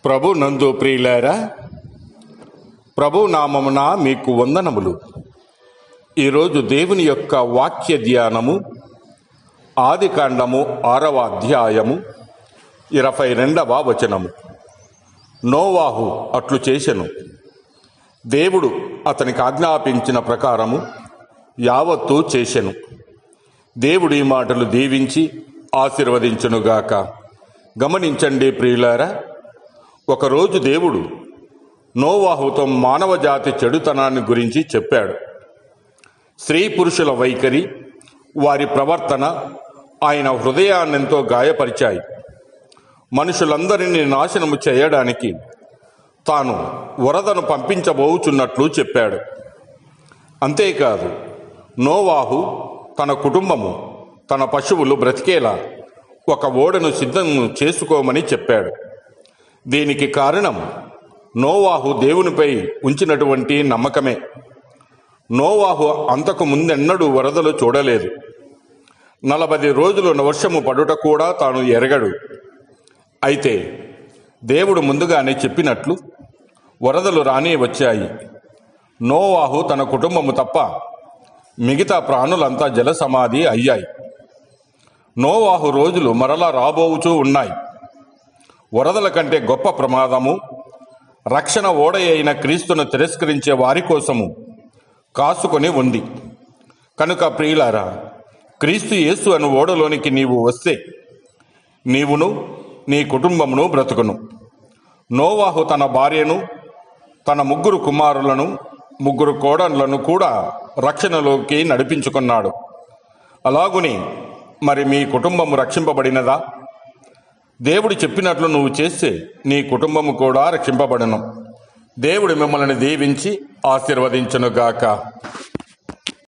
ప్రభు నందు ప్రియులారా, ప్రభు నామమున మీకు వందనములు. ఈరోజు దేవుని యొక్క వాక్య ధ్యానము ఆదికాండము 6వ అధ్యాయము 22వ వచనము. నోవాహు అట్లు చేసెను, దేవుడు అతనికి ఆజ్ఞాపించిన ప్రకారము యావత్తూ చేసెను. దేవుడి మాటలు దీవించి ఆశీర్వదించునుగాక. గమనించండి ప్రియులారా, ఒకరోజు దేవుడు నోవాహుతో మానవజాతి చెడుతనాన్ని గురించి చెప్పాడు. స్త్రీ పురుషుల వైఖరి, వారి ప్రవర్తన ఆయన హృదయాన్నెంతో గాయపరిచాయి. మనుషులందరినీ నాశనము చేయడానికి తాను వరదను పంపించబోచున్నట్లు చెప్పాడు. అంతేకాదు, నోవాహు తన కుటుంబము, తన పశువులు బ్రతికేలా ఒక ఓడను సిద్ధం చేసుకోమని చెప్పాడు. దీనికి కారణం నోవాహు దేవునిపై ఉంచినటువంటి నమ్మకమే. నోవాహు అంతకు ముందెన్నడూ వరదలు చూడలేదు. 40 రోజులు వర్షము పడుట కూడా తాను ఎరగడు. అయితే దేవుడు ముందుగానే చెప్పినట్లు వరదలు రానే వచ్చాయి. నోవాహు తన కుటుంబము తప్ప మిగతా ప్రాణులంతా జల సమాధి అయ్యాయి. నోవాహు రోజులు మరలా రాబోవుచూ ఉన్నాయి. వరదల కంటే గొప్ప ప్రమాదము రక్షణ ఓడ అయిన క్రీస్తును తిరస్కరించే వారి కోసము కాసుకొని ఉంది. కనుక ప్రియులారా, క్రీస్తు యేసు అను ఓడలోనికి నీవు వస్తే నీవును నీ కుటుంబమును బ్రతుకును. నోవాహు తన భార్యను, తన 3 కుమారులను, 3 కోడళ్లను కూడా రక్షణలోకి నడిపించుకున్నాడు. అలాగుని మరి మీ కుటుంబము రక్షింపబడినదా? దేవుడు చెప్పినట్లు నువ్వు చేస్తే నీ కుటుంబము కూడా రక్షింపబడును. దేవుడు మిమ్మల్ని దీవించి ఆశీర్వదించునుగాక.